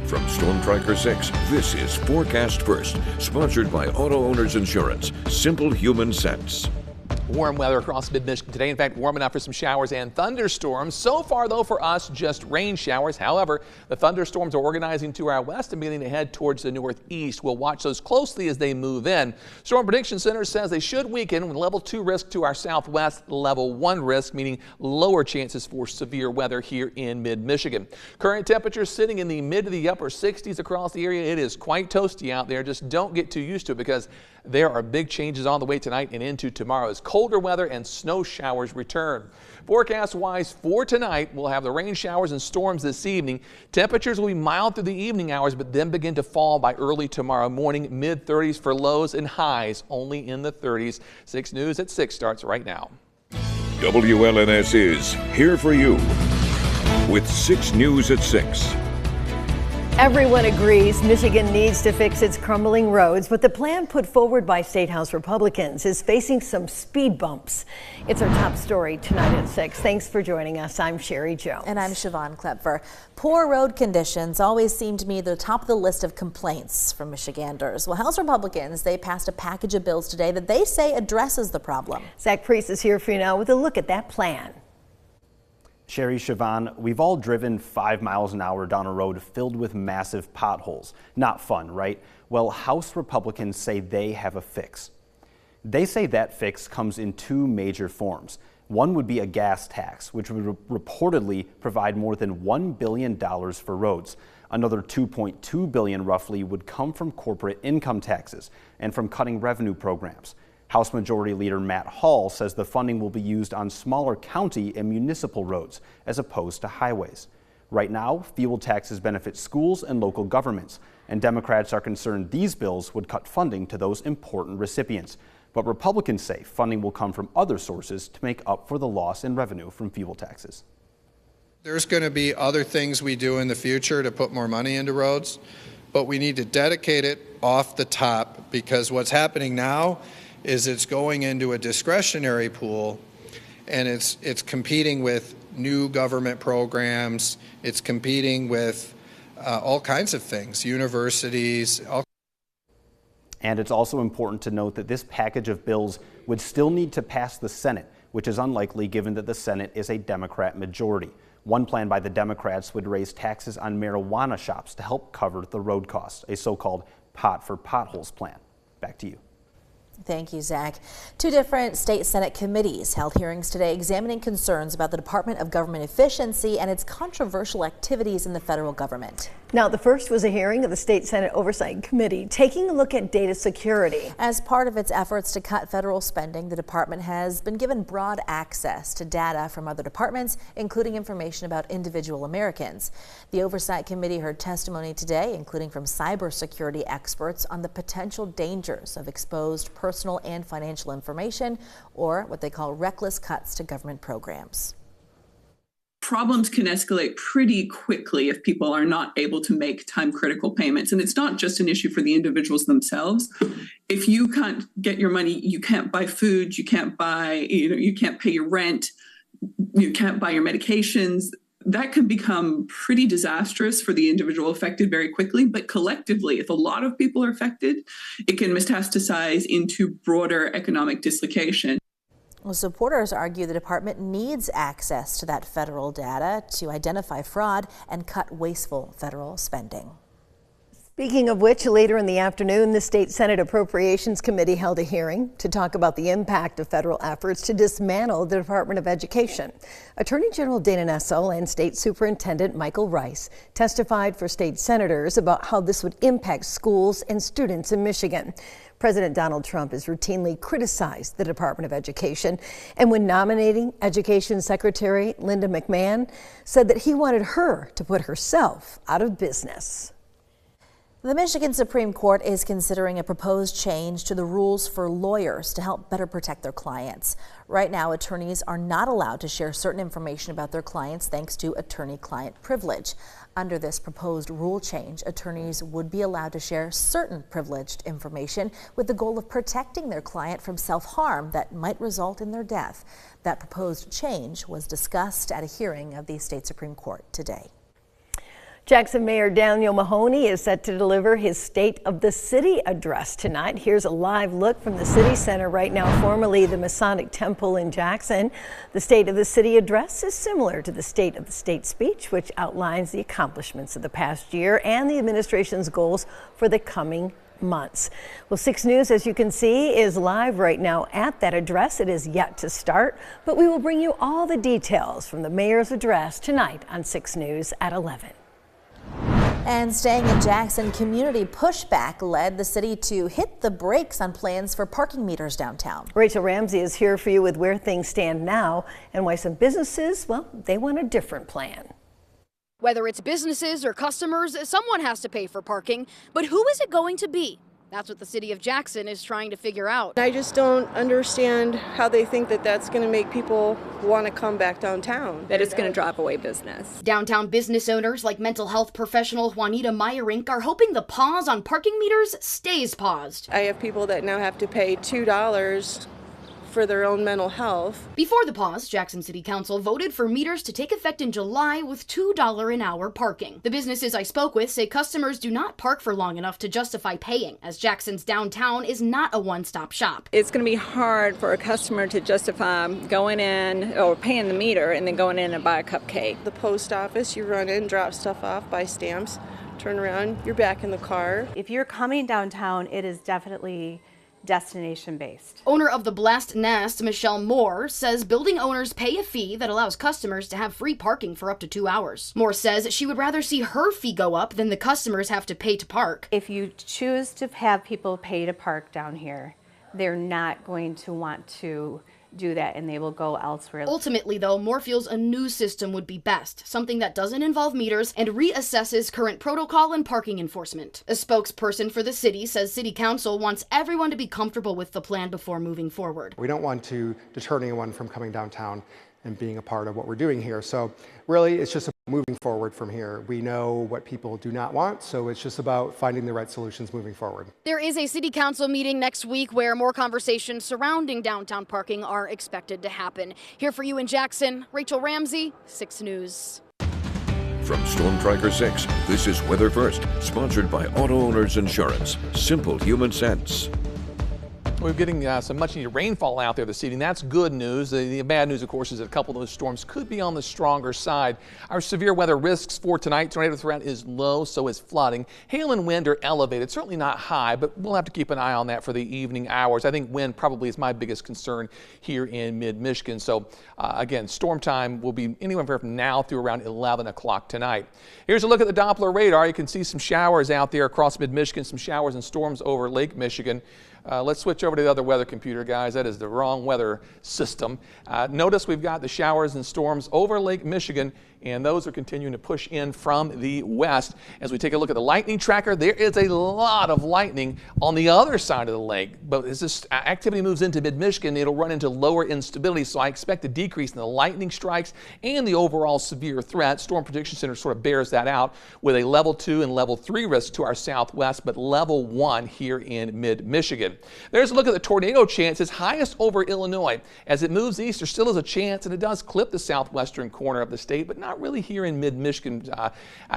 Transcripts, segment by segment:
From Storm Tracker 6, this is Forecast First, sponsored by Auto Owners Insurance. Simple human sense. Warm weather across mid-Michigan today. In fact, warm enough for some showers and thunderstorms. So far, though, for us, just rain showers. However, the thunderstorms are organizing to our west and beginning to head towards the northeast. We'll watch those closely as they move in. Storm Prediction Center says they should weaken with level 2 risk to our southwest, level 1 risk, meaning lower chances for severe weather here in mid-Michigan. Current temperatures sitting in the mid to the upper 60s across the area. It is quite toasty out there. Just don't get too used to it because there are big changes on the way tonight and into tomorrow as colder weather and snow showers return. Forecast-wise for tonight, we'll have the rain showers and storms this evening. Temperatures will be mild through the evening hours, but then begin to fall by early tomorrow morning. Mid-30s for lows and highs only in the 30s. 6 News at 6 starts right now. WLNS is here for you with 6 News at 6. Everyone agrees Michigan needs to fix its crumbling roads, but the plan put forward by State House Republicans is facing some speed bumps. It's our top story tonight at 6. Thanks for joining us. I'm Sherry Jones. And I'm Siobhan Klepfer. Poor road conditions always seem to me the top of the list of complaints from Michiganders. Well, House Republicans, they passed a package of bills today that they say addresses the problem. Zach Priest is here for you now with a look at that plan. Sherry, Siobhan, we've all driven 5 miles an hour down a road filled with massive potholes. Not fun, right? Well, House Republicans say they have a fix. They say that fix comes in 2 major forms. One would be a gas tax, which would reportedly provide more than $1 billion for roads. Another $2.2 billion roughly would come from corporate income taxes and from cutting revenue programs. House Majority Leader Matt Hall says the funding will be used on smaller county and municipal roads as opposed to highways. Right now, fuel taxes benefit schools and local governments, and Democrats are concerned these bills would cut funding to those important recipients. But Republicans say funding will come from other sources to make up for the loss in revenue from fuel taxes. There's going to be other things we do in the future to put more money into roads, but we need to dedicate it off the top because what's happening now is it's going into a discretionary pool and it's competing with new government programs, it's competing with all kinds of things, universities. And it's also important to note that this package of bills would still need to pass the Senate, which is unlikely given that the Senate is a Democrat majority. One plan by the Democrats would raise taxes on marijuana shops to help cover the road costs, a so-called pot for potholes plan. Back to you. Thank you, Zach. 2 different state Senate committees held hearings today examining concerns about the Department of Government Efficiency and its controversial activities in the federal government. Now, the first was a hearing of the State Senate Oversight Committee taking a look at data security. As part of its efforts to cut federal spending, the department has been given broad access to data from other departments, including information about individual Americans. The Oversight Committee heard testimony today, including from cybersecurity experts on the potential dangers of exposed personal and financial information, or what they call reckless cuts to government programs. Problems can escalate pretty quickly if people are not able to make time-critical payments. And it's not just an issue for the individuals themselves. If you can't get your money, you can't buy food, you can't buy, you can't pay your rent, you can't buy your medications. That can become pretty disastrous for the individual affected very quickly. But collectively, if a lot of people are affected, it can metastasize into broader economic dislocation. Well, supporters argue the department needs access to that federal data to identify fraud and cut wasteful federal spending. Speaking of which, later in the afternoon, the State Senate Appropriations Committee held a hearing to talk about the impact of federal efforts to dismantle the Department of Education. Attorney General Dana Nessel and State Superintendent Michael Rice testified for state senators about how this would impact schools and students in Michigan. President Donald Trump has routinely criticized the Department of Education, and when nominating Education Secretary Linda McMahon, said that he wanted her to put herself out of business. The Michigan Supreme Court is considering a proposed change to the rules for lawyers to help better protect their clients. Right now, attorneys are not allowed to share certain information about their clients thanks to attorney-client privilege. Under this proposed rule change, attorneys would be allowed to share certain privileged information with the goal of protecting their client from self-harm that might result in their death. That proposed change was discussed at a hearing of the state Supreme Court today. Jackson Mayor Daniel Mahoney is set to deliver his State of the City address tonight. Here's a live look from the City Center right now, formerly the Masonic Temple in Jackson. The State of the City address is similar to the State of the State speech, which outlines the accomplishments of the past year and the administration's goals for the coming months. Well, 6 News, as you can see, is live right now at that address. It is yet to start, but we will bring you all the details from the mayor's address tonight on 6 News at 11. And staying in Jackson, community pushback led the city to hit the brakes on plans for parking meters downtown. Rachel Ramsey is here for you with where things stand now and why some businesses, well, they want a different plan. Whether it's businesses or customers, someone has to pay for parking, but who is it going to be? That's what the city of Jackson is trying to figure out. I just don't understand how they think that that's going to make people want to come back downtown. That it's going to drive away business. Downtown business owners like mental health professional Juanita Meyerink are hoping the pause on parking meters stays paused. I have people that now have to pay $2 for their own mental health. Before the pause, Jackson City Council voted for meters to take effect in July with $2 an hour parking. The businesses I spoke with say customers do not park for long enough to justify paying, as Jackson's downtown is not a one-stop shop. It's going to be hard for a customer to justify going in or paying the meter and then going in and buy a cupcake. The post office, you run in, drop stuff off, buy stamps, turn around, you're back in the car. If you're coming downtown, it is definitely destination based. Owner of the Blast Nest, Michelle Moore, says building owners pay a fee that allows customers to have free parking for up to 2 hours. Moore says she would rather see her fee go up than the customers have to pay to park. If you choose to have people pay to park down here, they're not going to want to do that and they will go elsewhere. Ultimately, though, Moore feels a new system would be best, something that doesn't involve meters and reassesses current protocol and parking enforcement. A spokesperson for the city says City Council wants everyone to be comfortable with the plan before moving forward. We don't want to deter anyone from coming downtown and being a part of what we're doing here. So really, it's just moving forward from here. We know what people do not want, so it's just about finding the right solutions moving forward. There is a city council meeting next week where more conversations surrounding downtown parking are expected to happen. Here for you in Jackson, Rachel Ramsey, 6 News. From Storm Tracker 6, this is Weather First, sponsored by Auto Owners Insurance. Simple human sense. We're getting some much needed rainfall out there this evening. That's good news. The bad news, of course, is that a couple of those storms could be on the stronger side. Our severe weather risks for tonight: tornado threat is low, so is flooding. Hail and wind are elevated, certainly not high, but we'll have to keep an eye on that for the evening hours. I think wind probably is my biggest concern here in mid-Michigan. So again, storm time will be anywhere from now through around 11 o'clock tonight. Here's a look at the Doppler radar. You can see some showers out there across mid-Michigan, some showers and storms over Lake Michigan. Let's switch over to the other weather computer, guys. That is the wrong weather system. Notice we've got the showers and storms over Lake Michigan, and those are continuing to push in from the west. As we take a look at the lightning tracker, there is a lot of lightning on the other side of the lake. But as this activity moves into mid-Michigan, it'll run into lower instability, so I expect a decrease in the lightning strikes and the overall severe threat. Storm Prediction Center sort of bears that out with a level 2 and level 3 risk to our southwest, but level 1 here in mid-Michigan. There's a look at the tornado chances, highest over Illinois. As it moves east, there still is a chance, and it does clip the southwestern corner of the state, but not really here in mid-Michigan.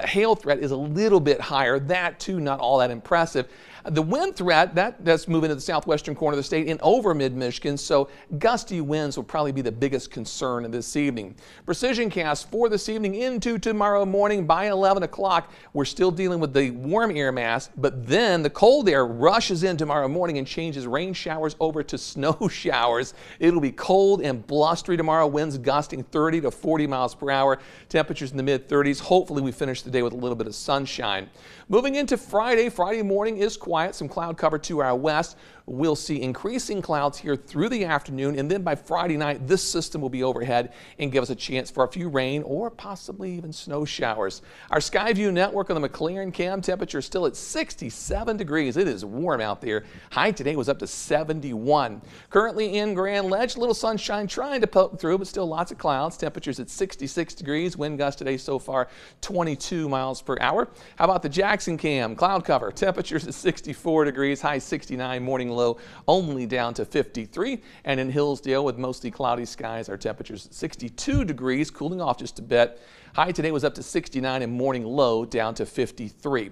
Hail threat is a little bit higher. That, too, not all that impressive. The wind threat, that's moving to the southwestern corner of the state and over mid-Michigan, so gusty winds will probably be the biggest concern this evening. Precision cast for this evening into tomorrow morning by 11 o'clock. We're still dealing with the warm air mass, but then the cold air rushes in tomorrow morning and changes rain showers over to snow showers. It'll be cold and blustery tomorrow, winds gusting 30 to 40 miles per hour, temperatures in the mid-30s. Hopefully we finish the day with a little bit of sunshine. Moving into Friday morning is quiet, some cloud cover to our west. We'll see increasing clouds here through the afternoon, and then by Friday night, this system will be overhead and give us a chance for a few rain or possibly even snow showers. Our Skyview network on the McLaren cam temperature is still at 67 degrees. It is warm out there. High today was up to 71. Currently in Grand Ledge, a little sunshine trying to poke through, but still lots of clouds. Temperatures at 66 degrees. Wind gust today so far 22 miles per hour. How about the Jackson cam? Cloud cover. Temperatures at 64 degrees. High 69. Morning low only down to 53. And in Hillsdale, with mostly cloudy skies, our temperatures at 62 degrees, cooling off just a bit. High today was up to 69 and morning low down to 53.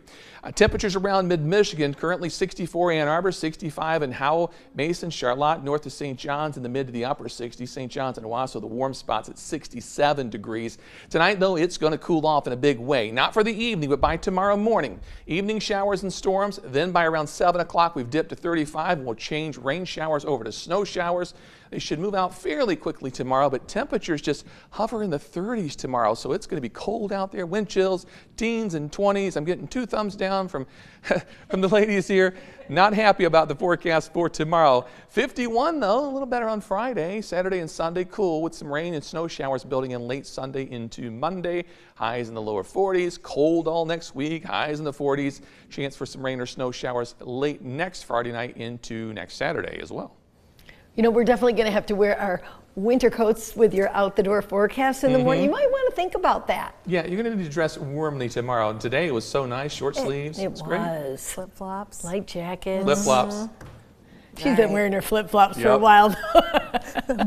Temperatures around mid-Michigan, currently 64 Ann Arbor, 65 in Howell, Mason, Charlotte, north of St. John's in the mid to the upper 60s. St. John's and Owasso, the warm spots at 67 degrees. Tonight, though, it's going to cool off in a big way. Not for the evening, but by tomorrow morning. Evening showers and storms. Then by around 7 o'clock, we've dipped to 35 and we'll change rain showers over to snow showers. They should move out fairly quickly tomorrow, but temperatures just hover in the 30s tomorrow, so it's going to be cold out there. Wind chills, teens and 20s. I'm getting 2 thumbs down from the ladies here. Not happy about the forecast for tomorrow. 51 though, a little better on Friday. Saturday and Sunday cool with some rain and snow showers building in late Sunday into Monday. Highs in the lower 40s. Cold all next week. Highs in the 40s. Chance for some rain or snow showers late next Friday night into next Saturday as well. You know, we're definitely going to have to wear our winter coats with your out-the-door forecast in the morning. You might want to think about that. Yeah, you're going to need to dress warmly tomorrow. And today it was so nice, short sleeves. It was great. Flip-flops. Light jackets. Flip-flops. She's been wearing her flip-flops for a while.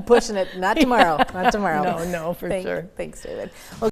Pushing it. Not tomorrow. Not tomorrow. No, for sure. Thanks, David.